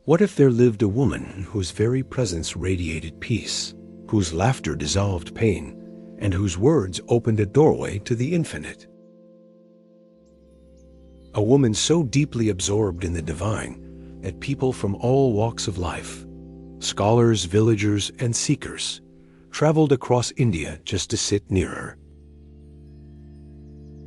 What if there lived a woman whose very presence radiated peace, whose laughter dissolved pain, and whose words opened a doorway to the infinite? A woman so deeply absorbed in the divine that people from all walks of life, scholars, villagers, and seekers, traveled across India just to sit near her.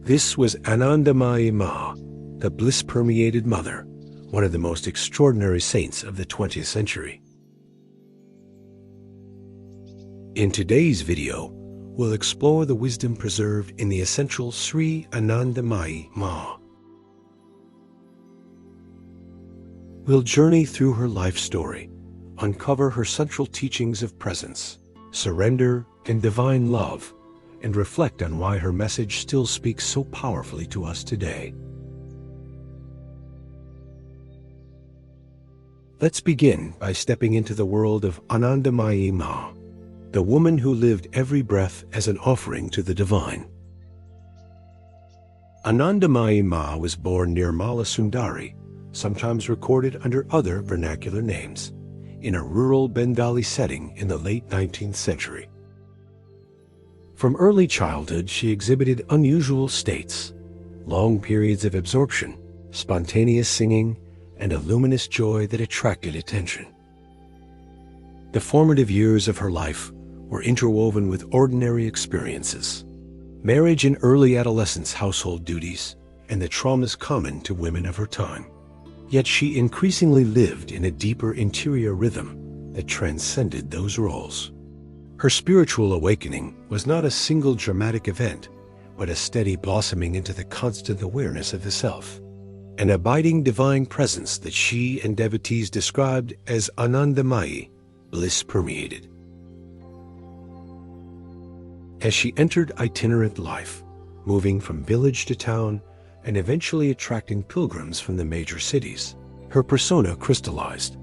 This was Anandamayi Ma, the Bliss-permeated Mother, one of the most extraordinary saints of the 20th century. In today's video, we'll explore the wisdom preserved in the Essential Sri Anandamayi Ma. We'll journey through her life story, uncover her central teachings of presence, surrender, and divine love, and reflect on why her message still speaks so powerfully to us today. Let's begin by stepping into the world of Anandamayi Ma, the woman who lived every breath as an offering to the divine. Anandamayi Ma was born near Malasundari, sometimes recorded under other vernacular names, in a rural Bengali setting in the late 19th century. From early childhood, she exhibited unusual states, long periods of absorption, spontaneous singing, and a luminous joy that attracted attention. The formative years of her life were interwoven with ordinary experiences, marriage and early adolescence household duties, and the traumas common to women of her time. Yet she increasingly lived in a deeper interior rhythm that transcended those roles. Her spiritual awakening was not a single dramatic event, but a steady blossoming into the constant awareness of the self, an abiding divine presence that she and devotees described as Anandamayi, bliss-permeated. As she entered itinerant life, moving from village to town, and eventually attracting pilgrims from the major cities, her persona crystallized,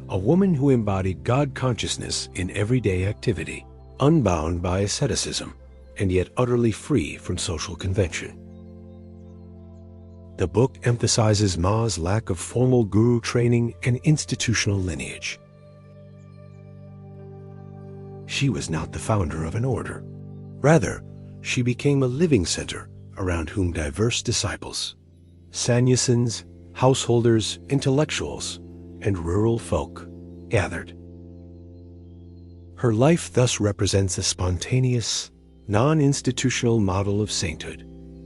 a woman who embodied God consciousness in everyday activity, unbound by asceticism, and yet utterly free from social convention. The book emphasizes Ma's lack of formal guru training and institutional lineage. She was not the founder of an order. Rather, she became a living center around whom diverse disciples, sannyasins, householders, intellectuals, and rural folk gathered. Her life thus represents a spontaneous, non-institutional model of sainthood,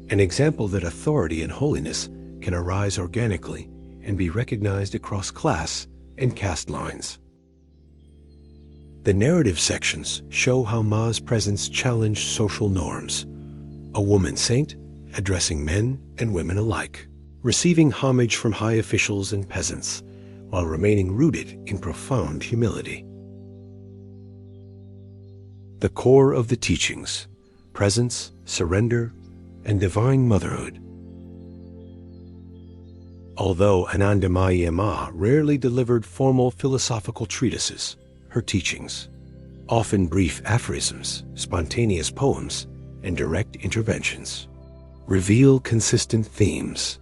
an example that authority and holiness can arise organically and be recognized across class and caste lines. The narrative sections show how Ma's presence challenged social norms, a woman saint addressing men and women alike, receiving homage from high officials and peasants, while remaining rooted in profound humility. The core of the teachings, presence, surrender, and divine motherhood. Although Anandamayi Ma rarely delivered formal philosophical treatises, her teachings, often brief aphorisms, spontaneous poems, and direct interventions, reveal consistent themes.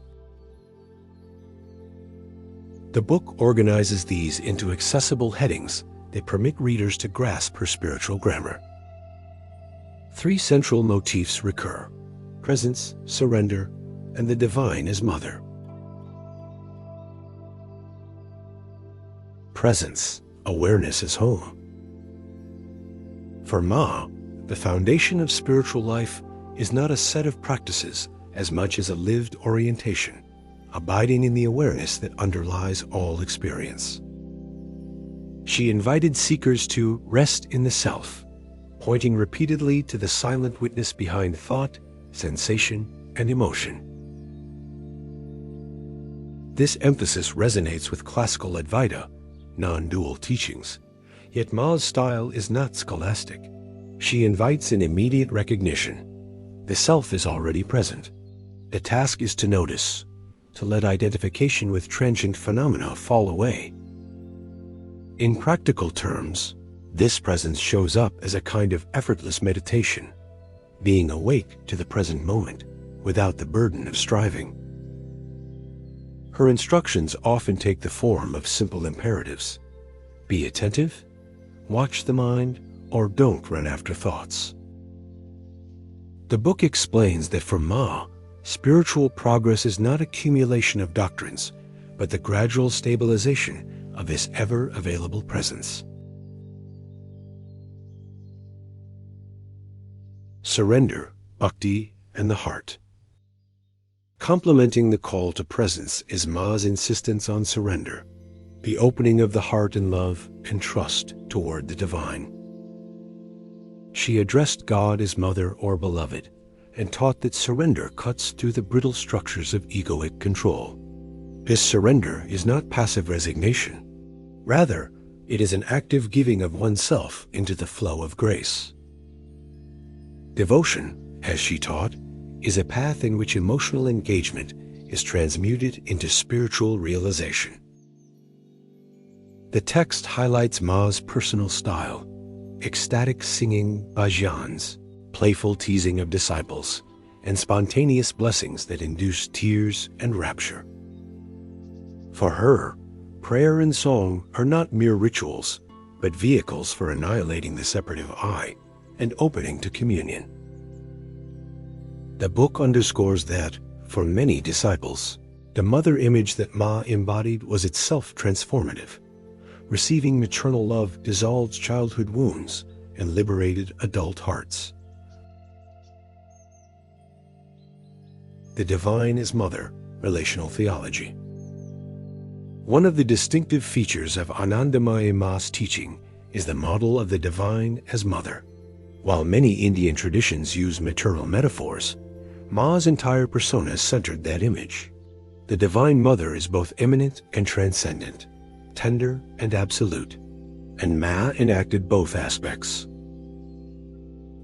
The book organizes these into accessible headings that permit readers to grasp her spiritual grammar. 3 central motifs recur: presence, surrender, and the divine as mother. Presence, awareness as home. For Ma, the foundation of spiritual life is not a set of practices as much as a lived orientation, abiding in the awareness that underlies all experience. She invited seekers to rest in the self, pointing repeatedly to the silent witness behind thought, sensation, and emotion. This emphasis resonates with classical Advaita, non-dual teachings, yet Ma's style is not scholastic. She invites an immediate recognition. The self is already present. The task is to notice, to let identification with transient phenomena fall away. In practical terms, this presence shows up as a kind of effortless meditation, being awake to the present moment without the burden of striving. Her instructions often take the form of simple imperatives. Be attentive, watch the mind, or don't run after thoughts. The book explains that for Ma, spiritual progress is not accumulation of doctrines, but the gradual stabilization of His ever-available presence. Surrender, Bhakti, and the heart. Complementing the call to presence is Ma's insistence on surrender, the opening of the heart in love and trust toward the divine. She addressed God as mother or beloved, and taught that surrender cuts through the brittle structures of egoic control. This surrender is not passive resignation. Rather, it is an active giving of oneself into the flow of grace. Devotion, as she taught, is a path in which emotional engagement is transmuted into spiritual realization. The text highlights Ma's personal style, ecstatic singing bhajans, playful teasing of disciples, and spontaneous blessings that induce tears and rapture. For her, prayer and song are not mere rituals, but vehicles for annihilating the separative I and opening to communion. The book underscores that, for many disciples, the mother image that Ma embodied was itself transformative. Receiving maternal love dissolved childhood wounds and liberated adult hearts. The divine as mother, relational theology. One of the distinctive features of Anandamayi Ma's teaching is the model of the divine as mother. While many Indian traditions use maternal metaphors, Ma's entire persona centered that image. The Divine Mother is both immanent and transcendent, tender and absolute, and Ma enacted both aspects.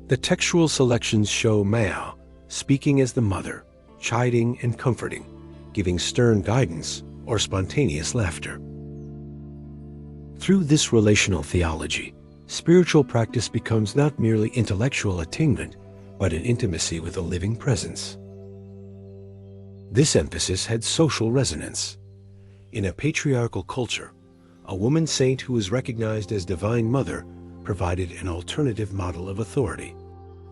The textual selections show Ma speaking as the mother, chiding and comforting, giving stern guidance or spontaneous laughter. Through this relational theology, spiritual practice becomes not merely intellectual attainment, but an intimacy with a living presence. This emphasis had social resonance. In a patriarchal culture, a woman saint who was recognized as Divine Mother provided an alternative model of authority,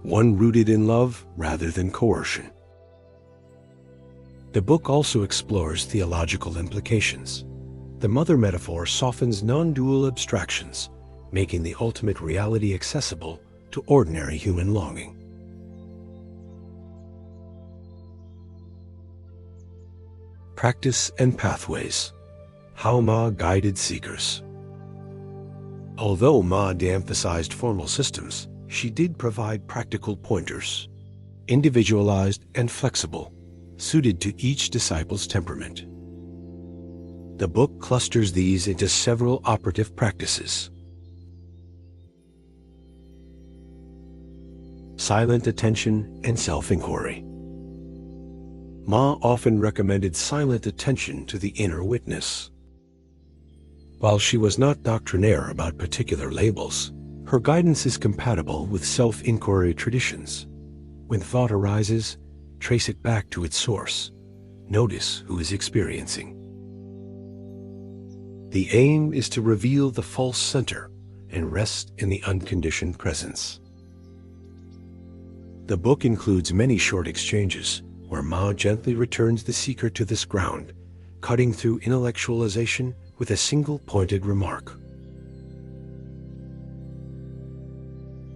one rooted in love rather than coercion. The book also explores theological implications. The mother metaphor softens non-dual abstractions, making the ultimate reality accessible to ordinary human longing. Practice and pathways. How Ma guided seekers. Although Ma de-emphasized formal systems, she did provide practical pointers, individualized and flexible, suited to each disciple's temperament. The book clusters these into several operative practices. Silent attention and self-inquiry. Ma often recommended silent attention to the inner witness. While she was not doctrinaire about particular labels, her guidance is compatible with self-inquiry traditions. When thought arises, trace it back to its source. Notice who is experiencing. The aim is to reveal the false center and rest in the unconditioned presence. The book includes many short exchanges where Ma gently returns the seeker to this ground, cutting through intellectualization with a single pointed remark.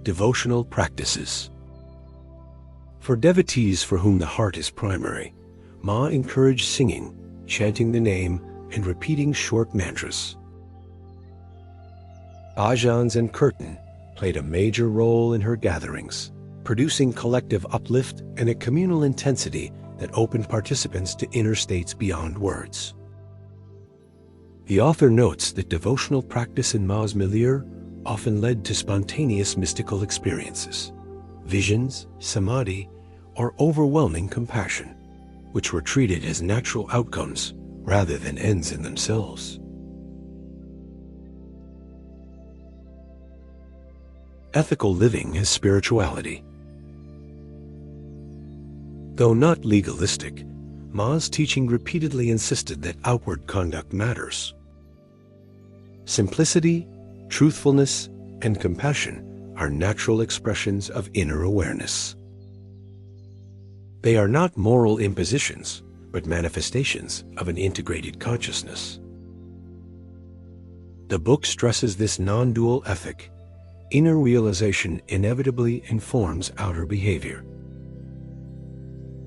Devotional practices. For devotees for whom the heart is primary, Ma encouraged singing, chanting the name, and repeating short mantras. Bhajans and kirtan played a major role in her gatherings, producing collective uplift and a communal intensity that opened participants to inner states beyond words. The author notes that devotional practice in Ma's milieu often led to spontaneous mystical experiences, visions, samadhi, or overwhelming compassion, which were treated as natural outcomes rather than ends in themselves. Ethical living as spirituality. Though not legalistic, Ma's teaching repeatedly insisted that outward conduct matters. Simplicity, truthfulness, and compassion are natural expressions of inner awareness. They are not moral impositions, but manifestations of an integrated consciousness. The book stresses this non-dual ethic. Inner realization inevitably informs outer behavior.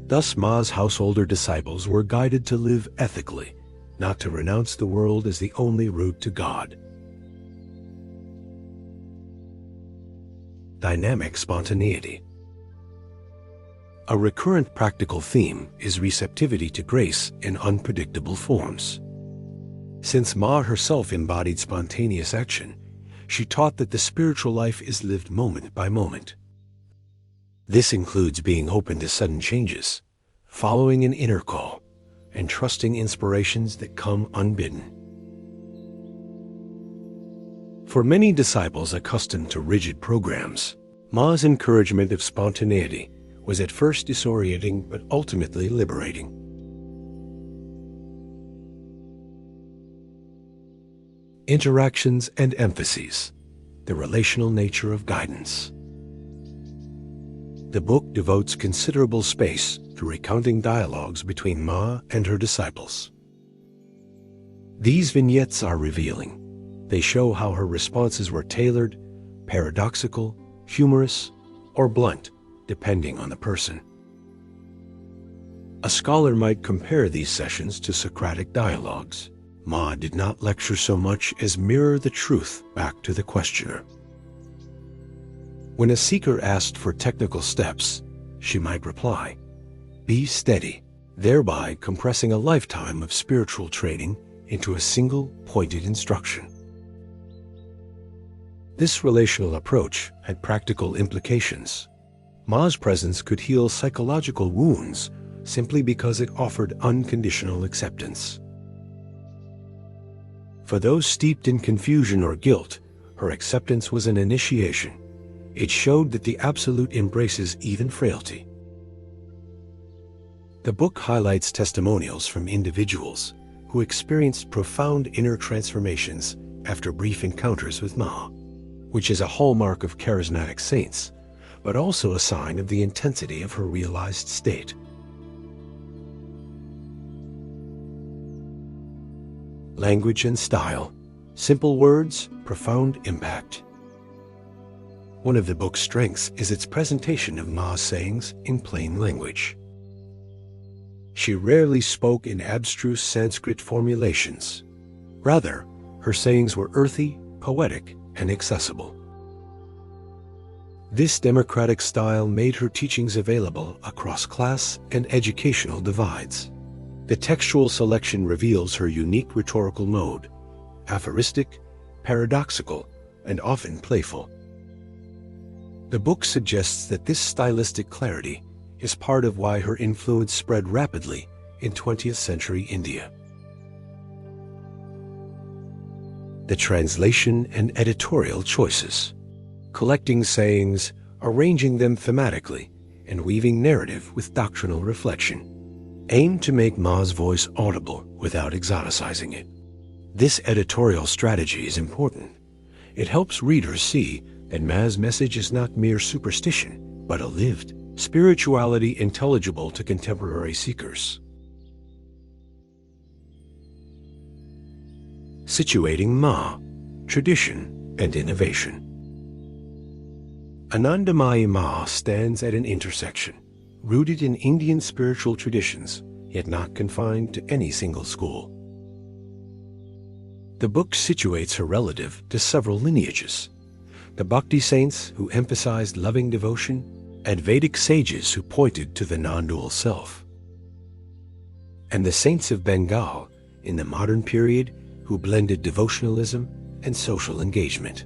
Thus, Ma's householder disciples were guided to live ethically, not to renounce the world as the only route to God. Dynamic spontaneity. A recurrent practical theme is receptivity to grace in unpredictable forms. Since Ma herself embodied spontaneous action, she taught that the spiritual life is lived moment by moment. This includes being open to sudden changes, following an inner call, and trusting inspirations that come unbidden. For many disciples accustomed to rigid programs, Ma's encouragement of spontaneity was at first disorienting but ultimately liberating. Interactions and emphases, the relational nature of guidance. The book devotes considerable space to recounting dialogues between Ma and her disciples. These vignettes are revealing. They show how her responses were tailored, paradoxical, humorous, or blunt, depending on the person. A scholar might compare these sessions to Socratic dialogues. Ma did not lecture so much as mirror the truth back to the questioner. When a seeker asked for technical steps, she might reply, "Be steady," thereby compressing a lifetime of spiritual training into a single pointed instruction. This relational approach had practical implications. Ma's presence could heal psychological wounds simply because it offered unconditional acceptance. For those steeped in confusion or guilt, her acceptance was an initiation. It showed that the Absolute embraces even frailty. The book highlights testimonials from individuals who experienced profound inner transformations after brief encounters with Ma, which is a hallmark of charismatic saints, but also a sign of the intensity of her realized state. Language and style. Simple words, profound impact. One of the book's strengths is its presentation of Ma's sayings in plain language. She rarely spoke in abstruse Sanskrit formulations. Rather, her sayings were earthy, poetic, and accessible. This democratic style made her teachings available across class and educational divides. The textual selection reveals her unique rhetorical mode, aphoristic, paradoxical, and often playful. The book suggests that this stylistic clarity is part of why her influence spread rapidly in 20th century India. The translation and editorial choices. Collecting sayings, arranging them thematically, and weaving narrative with doctrinal reflection, aim to make Ma's voice audible without exoticizing it. This editorial strategy is important. It helps readers see that Ma's message is not mere superstition, but a lived spirituality intelligible to contemporary seekers. Situating Ma, tradition and innovation. Anandamayi Ma stands at an intersection, rooted in Indian spiritual traditions, yet not confined to any single school. The book situates her relative to several lineages: the Bhakti saints who emphasized loving devotion, and Vedic sages who pointed to the non-dual self, and the saints of Bengal in the modern period who blended devotionalism and social engagement.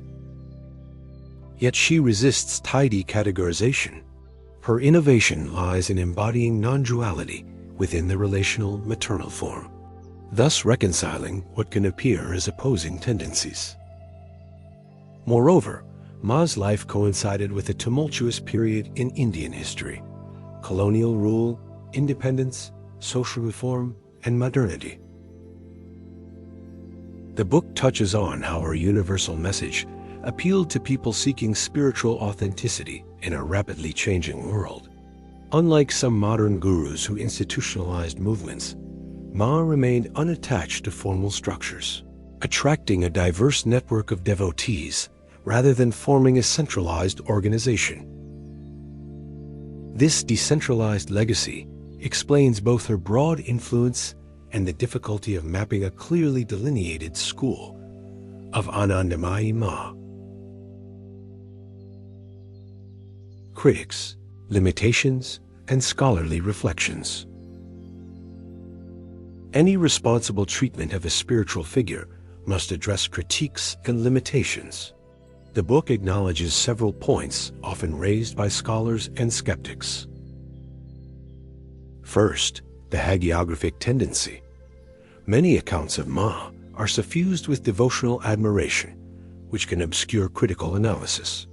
Yet she resists tidy categorization. Her innovation lies in embodying non-duality within the relational maternal form, thus reconciling what can appear as opposing tendencies. Moreover, Ma's life coincided with a tumultuous period in Indian history: colonial rule, independence, social reform, and modernity. The book touches on how her universal message appealed to people seeking spiritual authenticity in a rapidly changing world. Unlike some modern gurus who institutionalized movements, Ma remained unattached to formal structures, attracting a diverse network of devotees rather than forming a centralized organization. This decentralized legacy explains both her broad influence and the difficulty of mapping a clearly delineated school of Anandamayi Ma. Critics, limitations, and scholarly reflections. Any responsible treatment of a spiritual figure must address critiques and limitations. The book acknowledges several points often raised by scholars and skeptics. First, the hagiographic tendency. Many accounts of Ma are suffused with devotional admiration, which can obscure critical analysis.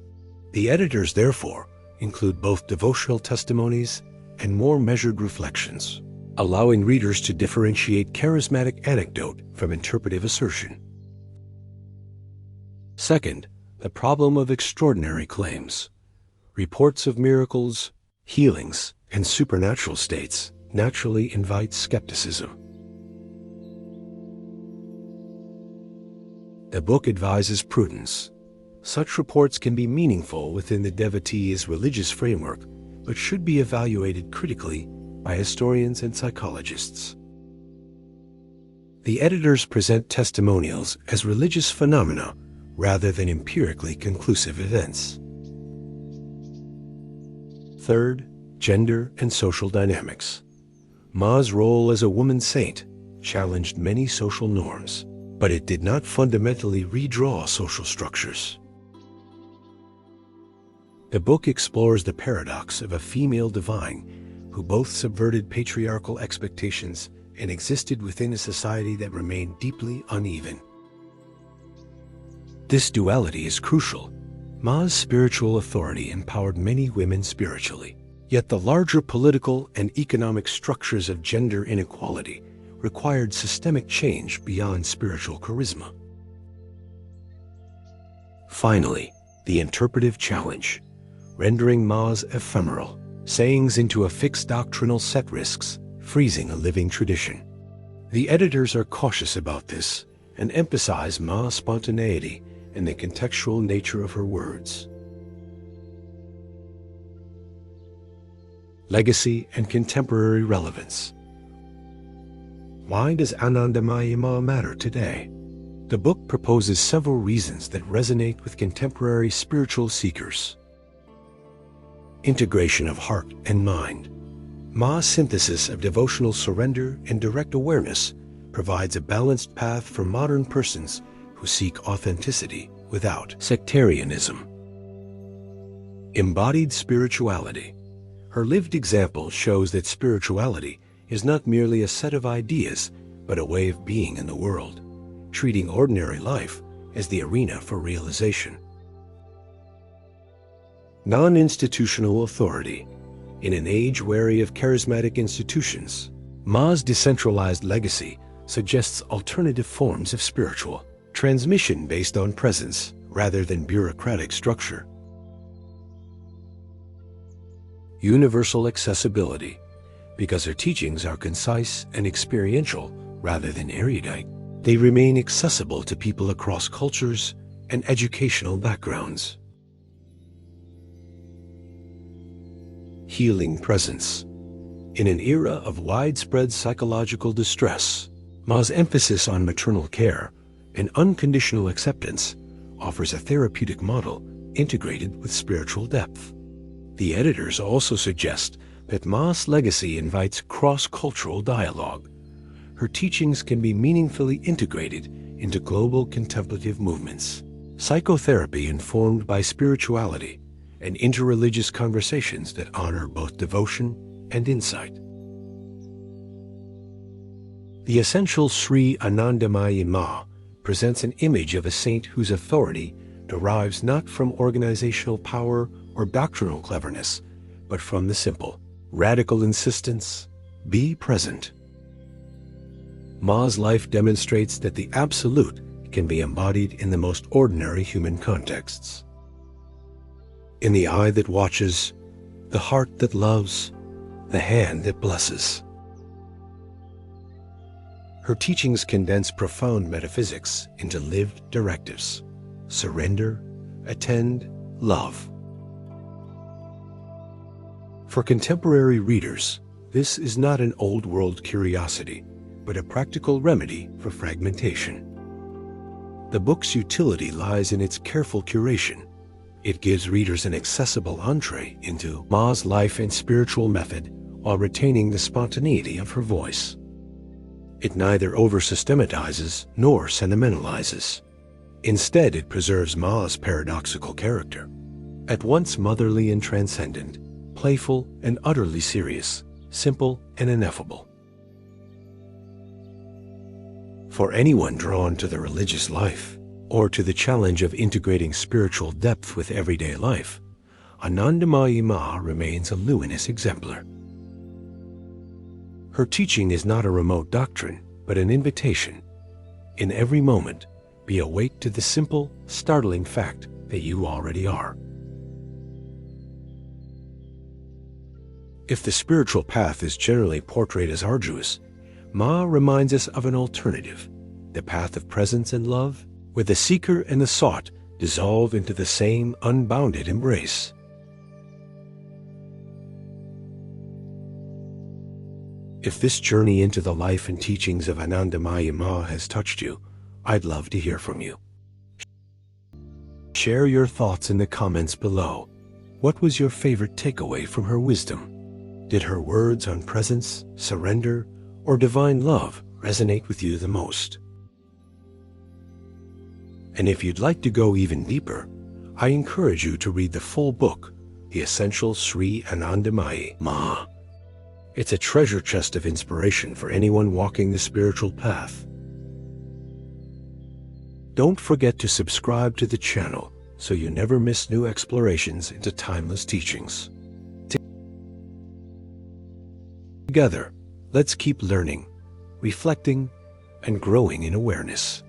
The editors, therefore, include both devotional testimonies and more measured reflections, allowing readers to differentiate charismatic anecdote from interpretive assertion. Second, the problem of extraordinary claims. Reports of miracles, healings, and supernatural states naturally invite skepticism. The book advises prudence. Such reports can be meaningful within the devotee's religious framework, but should be evaluated critically by historians and psychologists. The editors present testimonials as religious phenomena rather than empirically conclusive events. Third, gender and social dynamics. Ma's role as a woman saint challenged many social norms, but it did not fundamentally redraw social structures. The book explores the paradox of a female divine who both subverted patriarchal expectations and existed within a society that remained deeply uneven. This duality is crucial. Ma's spiritual authority empowered many women spiritually, yet the larger political and economic structures of gender inequality required systemic change beyond spiritual charisma. Finally, the interpretive challenge. Rendering Ma's ephemeral sayings into a fixed doctrinal set risks freezing a living tradition. The editors are cautious about this and emphasize Ma's spontaneity and the contextual nature of her words. Legacy and contemporary relevance. Why does Anandamayi Ma matter today? The book proposes several reasons that resonate with contemporary spiritual seekers. Integration of heart and mind. Ma's synthesis of devotional surrender and direct awareness provides a balanced path for modern persons who seek authenticity without sectarianism. Embodied spirituality. Her lived example shows that spirituality is not merely a set of ideas, but a way of being in the world, treating ordinary life as the arena for realization. Non-institutional authority. In an age wary of charismatic institutions, Ma's decentralized legacy suggests alternative forms of spiritual transmission based on presence rather than bureaucratic structure. Universal accessibility. Because her teachings are concise and experiential rather than erudite, they remain accessible to people across cultures and educational backgrounds. Healing presence. In an era of widespread psychological distress, Ma's emphasis on maternal care and unconditional acceptance offers a therapeutic model integrated with spiritual depth. The editors also suggest that Ma's legacy invites cross-cultural dialogue. Her teachings can be meaningfully integrated into global contemplative movements, psychotherapy informed by spirituality, and interreligious conversations that honor both devotion and insight. The Essential Sri Anandamayi Ma presents an image of a saint whose authority derives not from organizational power or doctrinal cleverness, but from the simple, radical insistence Be present. Ma's life demonstrates that the absolute can be embodied in the most ordinary human contexts. In the eye that watches, the heart that loves, the hand that blesses. Her teachings condense profound metaphysics into lived directives: surrender, attend, love. For contemporary readers, this is not an old-world curiosity, but a practical remedy for fragmentation. The book's utility lies in its careful curation. It gives readers an accessible entree into Ma's life and spiritual method while retaining the spontaneity of her voice. It neither over-systematizes nor sentimentalizes. Instead, it preserves Ma's paradoxical character. At once motherly and transcendent, playful and utterly serious, simple and ineffable. For anyone drawn to the religious life, or to the challenge of integrating spiritual depth with everyday life, Anandamayi Ma remains a luminous exemplar. Her teaching is not a remote doctrine, but an invitation. In every moment, be awake to the simple, startling fact that you already are. If the spiritual path is generally portrayed as arduous, Ma reminds us of an alternative, the path of presence and love, where the seeker and the sought dissolve into the same unbounded embrace. If this journey into the life and teachings of Anandamayi Ma has touched you, I'd love to hear from you. Share your thoughts in the comments below. What was your favorite takeaway from her wisdom? Did her words on presence, surrender, or divine love resonate with you the most? And if you'd like to go even deeper, I encourage you to read the full book, The Essential Sri Anandamayi Ma. It's a treasure chest of inspiration for anyone walking the spiritual path. Don't forget to subscribe to the channel so you never miss new explorations into timeless teachings. Together, let's keep learning, reflecting, and growing in awareness.